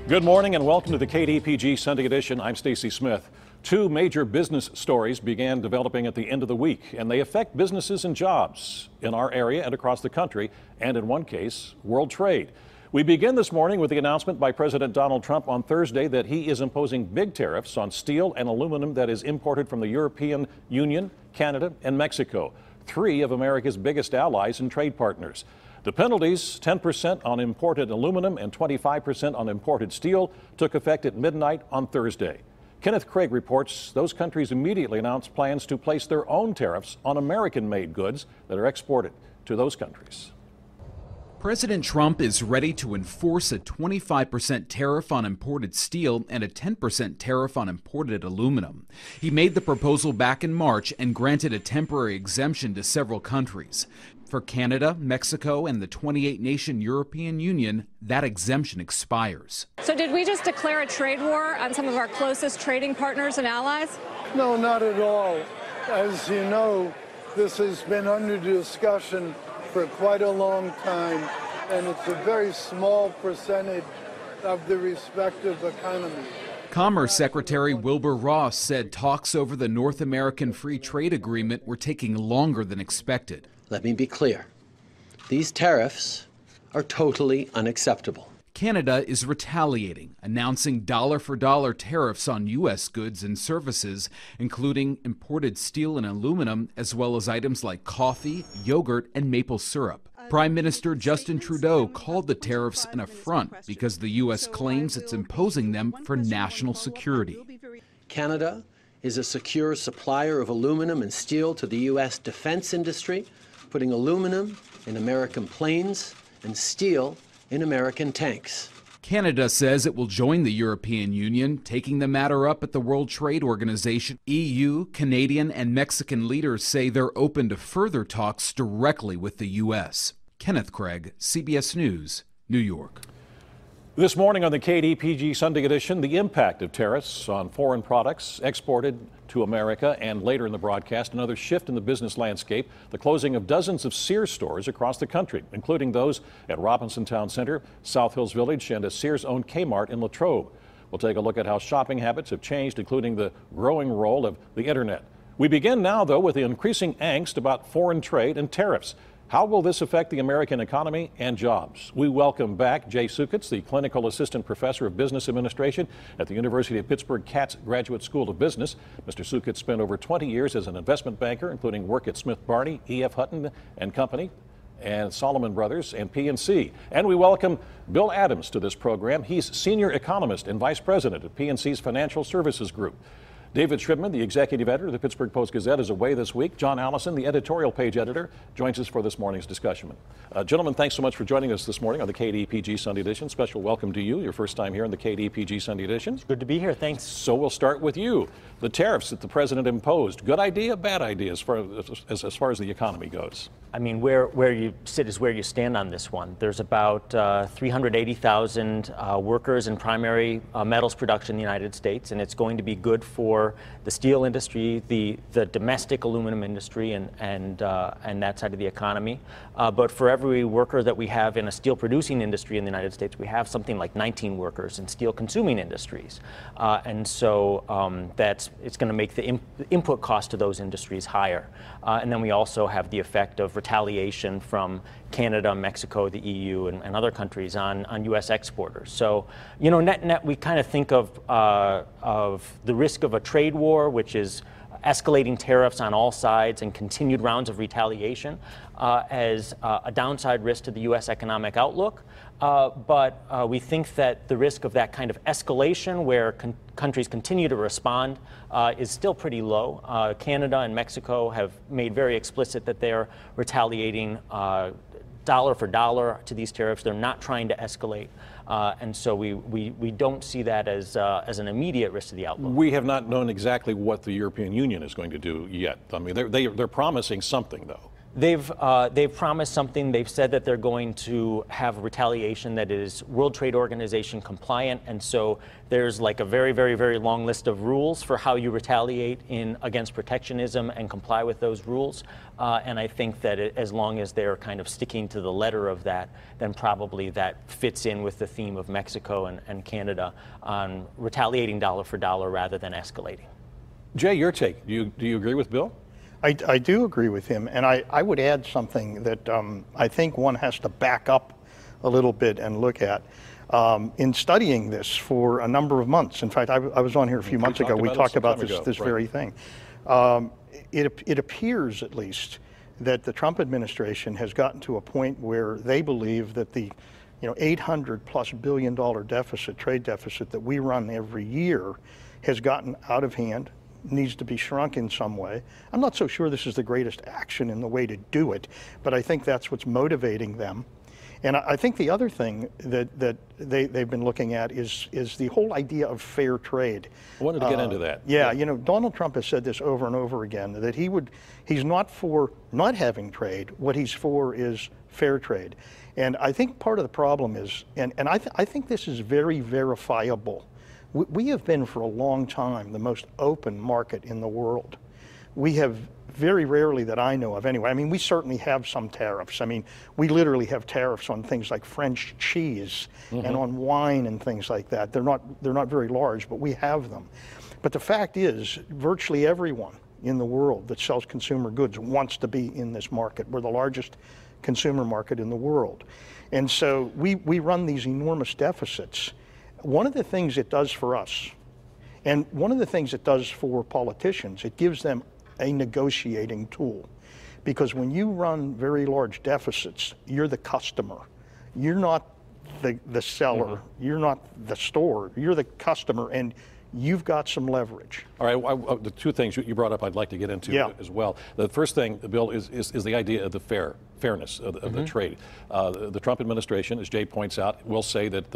Good morning and welcome to the KDPG Sunday edition. I'm Stacy Smith. Two major business stories began developing at the end of the week, and they affect businesses and jobs in our area and across the country, and in one case, world trade. We begin this morning with the announcement by President Donald Trump on Thursday that he is imposing big tariffs on steel and aluminum that is imported from the European Union, Canada, and Mexico, three of America's biggest allies and trade partners. The penalties, 10% on imported aluminum and 25% on imported steel, took effect at midnight on Thursday. Kenneth Craig reports those countries immediately announced plans to place their own tariffs on American-made goods that are exported to those countries. President Trump is ready to enforce a 25% tariff on imported steel and a 10% tariff on imported aluminum. He made the proposal back in March and granted a temporary exemption to several countries. For Canada, Mexico, and the 28-nation European Union, that exemption expires. So did we just declare a trade war on some of our closest trading partners and allies? No, not at all. As you know, this has been under discussion for quite a long time, and it's a very small percentage of the respective economies. Commerce Secretary Wilbur Ross said talks over the North American Free Trade Agreement were taking longer than expected. Let me be clear. These tariffs are totally unacceptable. Canada is retaliating, announcing dollar-for-dollar tariffs on U.S. goods and services, including imported steel and aluminum, as well as items like coffee, yogurt, and maple syrup. Prime Minister Justin Trudeau called the tariffs an affront because the U.S. claims it's imposing them for national security. Canada is a secure supplier of aluminum and steel to the U.S. defense industry, putting aluminum in American planes and steel in American tanks. Canada says it will join the European Union, taking the matter up at the World Trade Organization. EU, Canadian, and Mexican leaders say they're open to further talks directly with the U.S. Kenneth Craig, CBS News, New York. This morning on the KDPG Sunday edition, the impact of tariffs on foreign products exported to America, and later in the broadcast, another shift in the business landscape, the closing of dozens of Sears stores across the country, including those at Robinson Town Center, South Hills Village, and a Sears-owned Kmart in Latrobe. We'll take a look at how shopping habits have changed, including the growing role of the internet. We begin now, though, with the increasing angst about foreign trade and tariffs. How will this affect the American economy and jobs? We welcome back Jay Sukitz, the Clinical Assistant Professor of Business Administration at the University of Pittsburgh Katz Graduate School of Business. Mr. Sukitz spent over 20 years as an investment banker, including work at Smith Barney, E.F. Hutton and Company, and Solomon Brothers and PNC. And we welcome Bill Adams to this program. He's Senior Economist and Vice President of PNC's Financial Services Group. David Shribman, the executive editor of the Pittsburgh Post-Gazette, is away this week. John Allison, the editorial page editor, joins us for this morning's discussion. Gentlemen, thanks so much for joining us this morning on the KDPG Sunday edition. Special welcome to you, your first time here on the KDPG Sunday edition. Good to be here, thanks. So we'll start with you. The tariffs that the president imposed, good idea, bad idea as far as the economy goes? I mean, where you sit is where you stand on this one. There's about 380,000 workers in primary metals production in the United States, and it's going to be good for the steel industry, the domestic aluminum industry, and that side of the economy. But for every worker that we have in a steel producing industry in the United States, we have something like 19 workers in steel consuming industries. And so it's going to make the input cost to those industries higher. And then we also have the effect of retaliation from Canada, Mexico, the EU, and other countries on U.S. exporters. So, you know, net, we kind of think of the risk of a trade war, which is escalating tariffs on all sides and continued rounds of retaliation as a downside risk to the U.S. economic outlook. But we think that the risk of that kind of escalation where countries continue to respond is still pretty low. Canada and Mexico have made very explicit that they're retaliating dollar for dollar to these tariffs. They're not trying to escalate. And so we don't see that as an immediate risk to the outlook. We have not known exactly what the European Union is going to do yet. I mean, they're promising something, though. They've promised something. They've said that they're going to have retaliation that is World Trade Organization compliant, and so there's like a very, very, very long list of rules for how you retaliate against protectionism and comply with those rules. And I think that as long as they're kind of sticking to the letter of that, then probably that fits in with the theme of Mexico and Canada on retaliating dollar for dollar rather than escalating. Jay, your take. Do you agree with Bill? I do agree with him, and I would add something that I think one has to back up a little bit and look at. In studying this for a number of months, in fact, I was on here a few months ago, we talked about this very thing. It appears, at least, that the Trump administration has gotten to a point where they believe that the $800+ billion trade deficit that we run every year has gotten out of hand, needs to be shrunk in some way. I'm not so sure this is the greatest action in the way to do it, but I think that's what's motivating them. And I think the other thing that they've been looking at is the whole idea of fair trade. I wanted to get into that. Yeah, Donald Trump has said this over and over again, that he's not for not having trade. What he's for is fair trade. And I think part of the problem is, and I think this is very verifiable, we have been for a long time the most open market in the world. We have very rarely, that I know of anyway, I mean, we certainly have some tariffs. I mean, we literally have tariffs on things like French cheese and on wine and things like that. They're not very large, but we have them. But the fact is, virtually everyone in the world that sells consumer goods wants to be in this market. We're the largest consumer market in the world. And so we run these enormous deficits. One of the things it does for us, and one of the things it does for politicians, it gives them a negotiating tool. Because when you run very large deficits, you're the customer. You're not the seller. You're not the store. You're the customer, and you've got some leverage. All right, the two things you brought up I'd like to get into as well. The first thing, Bill, is the idea of the fairness of the trade. The Trump administration, as Jay points out, will say that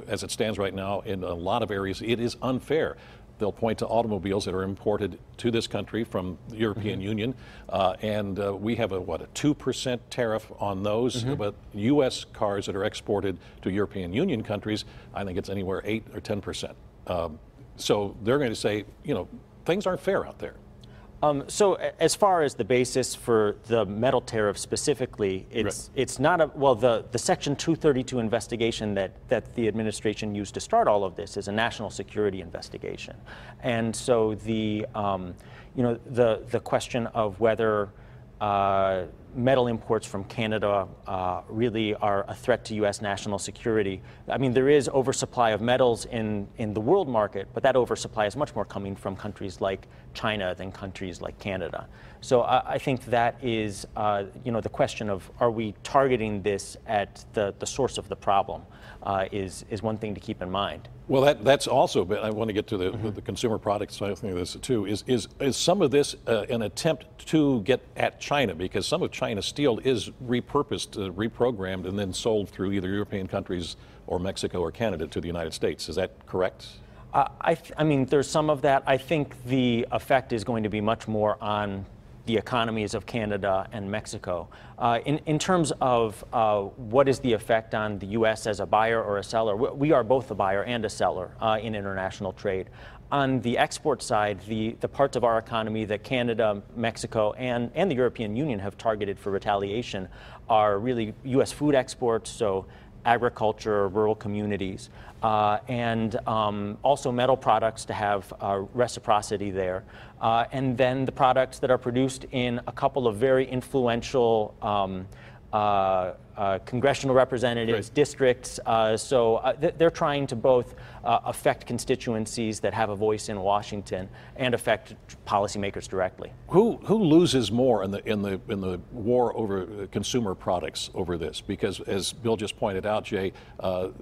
as it stands right now, in a lot of areas, it is unfair. They'll point to automobiles that are imported to this country from the European Union, and we have a 2% tariff on those, but U.S. cars that are exported to European Union countries, I think it's anywhere 8 or 10%. So they're going to say, things aren't fair out there. So as far as the basis for the metal tariff specifically, it's not the Section 232 investigation that the administration used to start all of this is a national security investigation. And so the question of whether metal imports from Canada really are a threat to U.S. national security. I mean, there is oversupply of metals in the world market, but that oversupply is much more coming from countries like China than countries like Canada. So I think that is, the question of are we targeting this at the source of the problem is one thing to keep in mind. Well, that's also, but I want to get to the consumer products side of this too. Is some of this an attempt to get at China? Because some of China's steel is repurposed, reprogrammed, and then sold through either European countries or Mexico or Canada to the United States. Is that correct? I mean, there's some of that. I think the effect is going to be much more on the economies of Canada and Mexico. In terms of what is the effect on the U.S. as a buyer or a seller, we are both a buyer and a seller in international trade. On the export side, the parts of our economy that Canada, Mexico, and the European Union have targeted for retaliation are really U.S. food exports, so agriculture, rural communities, and also metal products to have reciprocity there. And then the products that are produced in a couple of very influential congressional representatives, districts. So they're trying to both affect constituencies that have a voice in Washington and affect policymakers directly. Who loses more in the war over consumer products over this? Because as Bill just pointed out, Jay,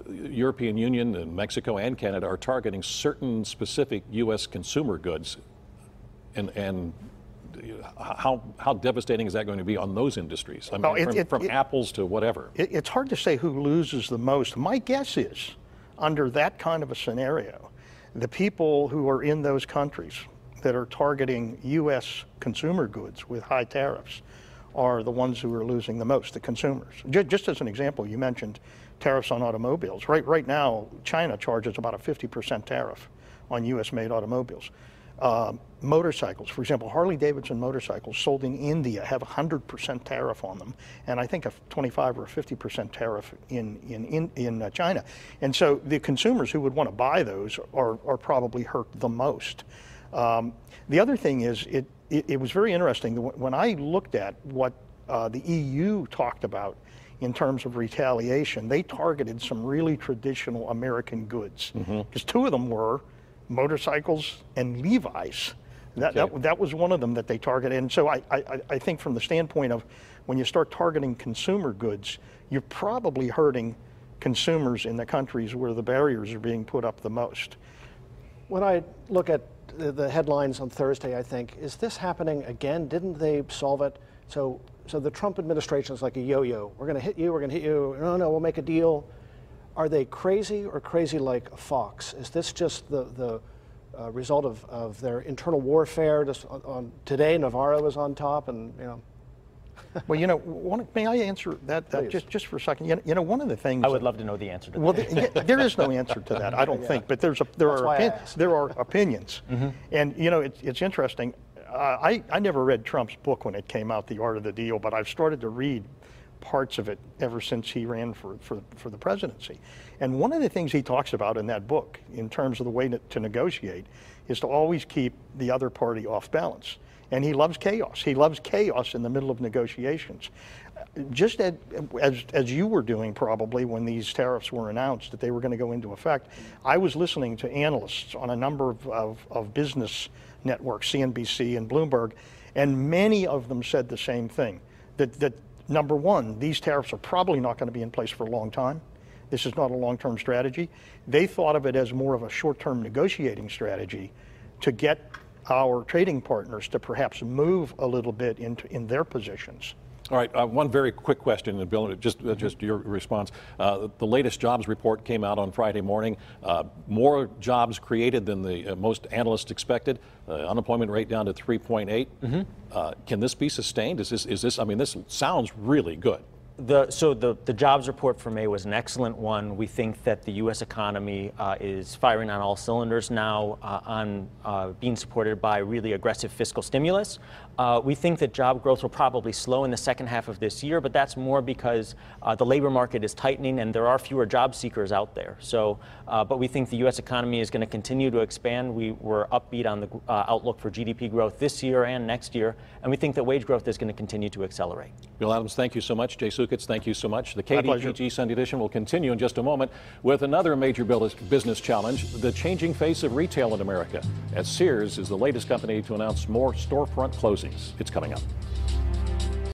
European Union and Mexico and Canada are targeting certain specific U.S. consumer goods, and how devastating is that going to be on those industries? I mean, from apples to whatever. It's hard to say who loses the most. My guess is, under that kind of a scenario, the people who are in those countries that are targeting U.S. consumer goods with high tariffs are the ones who are losing the most, the consumers. Just as an example, you mentioned tariffs on automobiles. Right now, China charges about a 50% tariff on U.S.-made automobiles. Motorcycles, for example, Harley-Davidson motorcycles sold in India have a 100% tariff on them, and I think a 25 or a 50% tariff in China. And so the consumers who would want to buy those are probably hurt the most. The other thing is, it was very interesting when I looked at what the EU talked about in terms of retaliation. They targeted some really traditional American goods, because two of them were motorcycles and Levi's. That was one of them that they targeted. And so I think from the standpoint of when you start targeting consumer goods, you're probably hurting consumers in the countries where the barriers are being put up the most. When I look at the headlines on Thursday, I think, is this happening again? Didn't they solve it? So the Trump administration is like a yo-yo. We're going to hit you, we're going to hit you. No, we'll make a deal. Are they crazy or crazy like a fox? Is this just the result of their internal warfare? Just on today, Navarro is on top, and you know. Well, may I answer that just for a second? One of the things I would love to know the answer to that. Well, there is no answer to that, I don't think. But there are opinions, and it's interesting. I never read Trump's book when it came out, The Art of the Deal, but I've started to read parts of it ever since he ran for the presidency. And one of the things he talks about in that book, in terms of the way to negotiate, is to always keep the other party off balance. And he loves chaos. He loves chaos in the middle of negotiations. Just as you were doing probably when these tariffs were announced that they were going to go into effect, I was listening to analysts on a number of business networks, CNBC and Bloomberg, and many of them said the same thing, that number one, these tariffs are probably not going to be in place for a long time. This is not a long-term strategy. They thought of it as more of a short-term negotiating strategy to get our trading partners to perhaps move a little bit in their positions. All right, one very quick question, and Bill, just your response. The latest jobs report came out on Friday morning. More jobs created than the most analysts expected. Unemployment rate down to 3.8. Can this be sustained? Is this? I mean, this sounds really good. So the jobs report for May was an excellent one. We think that the U.S. economy is firing on all cylinders now, being supported by really aggressive fiscal stimulus. We think that job growth will probably slow in the second half of this year, but that's more because the labor market is tightening and there are fewer job seekers out there. So, but we think the U.S. economy is going to continue to expand. We were upbeat on the outlook for GDP growth this year and next year, and we think that wage growth is going to continue to accelerate. Bill Adams, thank you so much. Jay Sukitz, thank you so much. The KDKA Sunday edition will continue in just a moment with another major business challenge, the changing face of retail in America, as Sears is the latest company to announce more storefront closings. It's coming up.